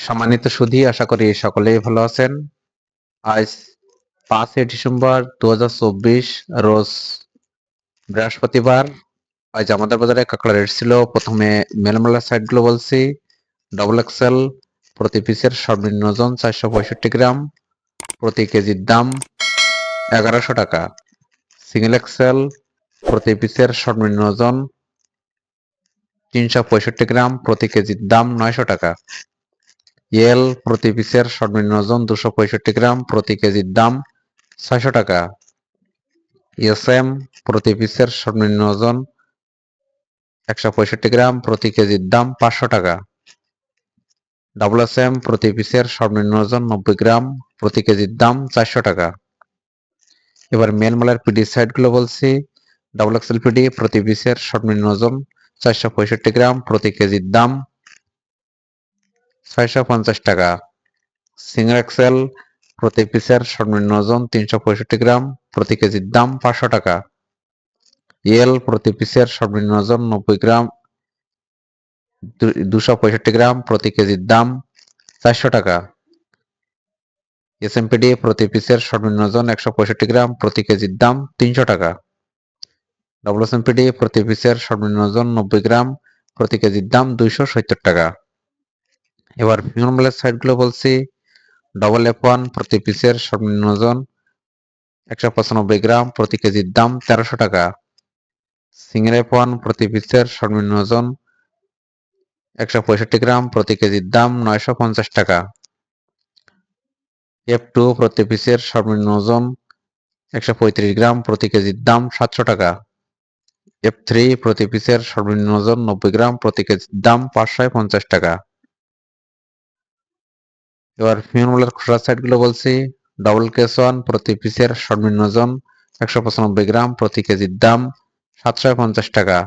সম্মানিত সুধী, আশা করি সকলেই ভালো আছেন। আজ 5 ডিসেম্বর 2024 রোজ বৃহস্পতিবার। আজ আমাদের বাজারে কাঁকড়া রেট ছিল, প্রথমে মেলমেলার সাইডগুলো বলছি। ডবল এক্সেল প্রতি পিসের সর্বনিম্ন ওজন 465 গ্রাম, প্রতি কেজির দাম 1100 টাকা। সিঙ্গেল এক্সেল প্রতি পিসের সর্বনিম্ন ওজন 365 গ্রাম, প্রতি কেজির দাম 900 টাকা। এল প্রতি পিসের সর্বনিম্ন ওজন 265 গ্রাম, প্রতি কেজির দাম 600 টাকা। এসএম প্রতি পিসের সর্বনিম্ন ওজন 165 গ্রাম, প্রতি কেজির দাম 500 টাকা। ডাবল এসএম প্রতি পিসের সর্বনিম্ন ওজন 90 গ্রাম, প্রতি কেজির দাম 400 টাকা। এবার মেলমালার পিডি সাইডগুলো বলছি। ডাবল এক্সেল পিডি প্রতি পিসের সর্বনিম্ন ওজন 465 গ্রাম, প্রতি কেজির দাম 650 টাকা। সিঙ্গেল এক্সেল প্রতি পিসের সর্বনিম্ন ওজন 365 গ্রাম, প্রতি কেজির দাম 500 টাকা। এল প্রতি পিসের সর্বনিম্ন ওজন 90 গ্রাম, 265 গ্রাম, প্রতি কেজির দাম 400 টাকা। এসএমপিডি প্রতি পিসের সর্বনিম্ন ওজন 165 গ্রাম, প্রতি কেজির দাম 300 টাকা। ডবল এসএমপিডি প্রতি পিসের সর্বনিম্ন ওজন 90 গ্রাম, প্রতি কেজির দাম 270 টাকা। এবার ফিউমেলের সাইডগুলো বলছি। ডবল F1 প্রতি পিসের সর্বনিম্ন ওজন 195 গ্রাম, প্রতি কেজির দাম 1300 টাকা। সিঙ্গেল F1 প্রতি পিসের সর্বনিম্ন ওজন 165 গ্রাম, প্রতি কেজির দাম 950 টাকা। F2 প্রতি পিসের সর্বনিম্ন ওজন 135 গ্রাম, প্রতি কেজির দাম 700 টাকা। F3 প্রতি পিসের সর্বনিম্ন ওজন 90 গ্রাম, প্রতি কেজির দাম 550 টাকা। এবার ফিউমেলের খোসা সাইডগুলো বলছি। ডবল কেস1 প্রতি পিসের সর্বনিম্ন ওজন 195 গ্রাম, প্রতি কেজির দাম 750 টাকা।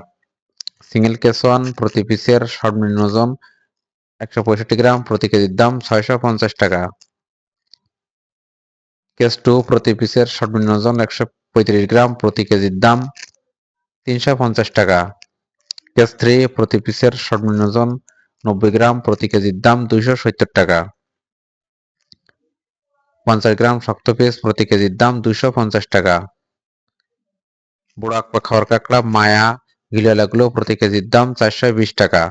সিঙ্গেল কেস1 প্রতি পিসের সর্বনিম্ন ওজন 165 গ্রাম, প্রতি কেজির দাম 650 টাকা। কেস2 প্রতি পিসের সর্বনিম্ন ওজন 135 গ্রাম, প্রতি কেজির দাম 350 টাকা। কেস3 প্রতি পিসের সর্বনিম্ন ওজন 90 গ্রাম, প্রতি কেজির দাম 270 টাকা। 50 গ্রাম শক্ত পিস প্রতি কেজির দাম 250 টাকা। বুড়া খাওয়ার কাঁকড়া মায়া গিলালাগুলো প্রতি কেজির দাম 420 টাকা।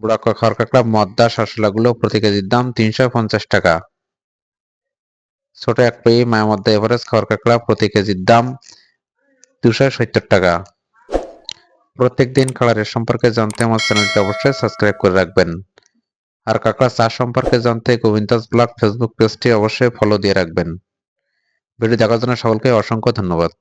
বুড়া খাওয়ার কাঁকড়া মদ্দা শসলাগুলো প্রতি কেজির দাম 350 টাকা। ছোট এক পেয়ে মায়া মদ্দা এভারেজ খাওয়ার কাঁকড়া প্রতি কেজির দাম 270 টাকা। প্রত্যেক দিন কাঁকড়ার সম্পর্কে জানতে আমার চ্যানেলটি অবশ্যই সাবস্ক্রাইব করে রাখবেন। আর কাঁকড়া চাষ সম্পর্কে জানতে গোবিন্দাস ব্লগ ফেসবুক পেজটি অবশ্যই ফলো দিয়ে রাখবেন। ভিডিও দেখার জন্য সকলকে অসংখ্য ধন্যবাদ।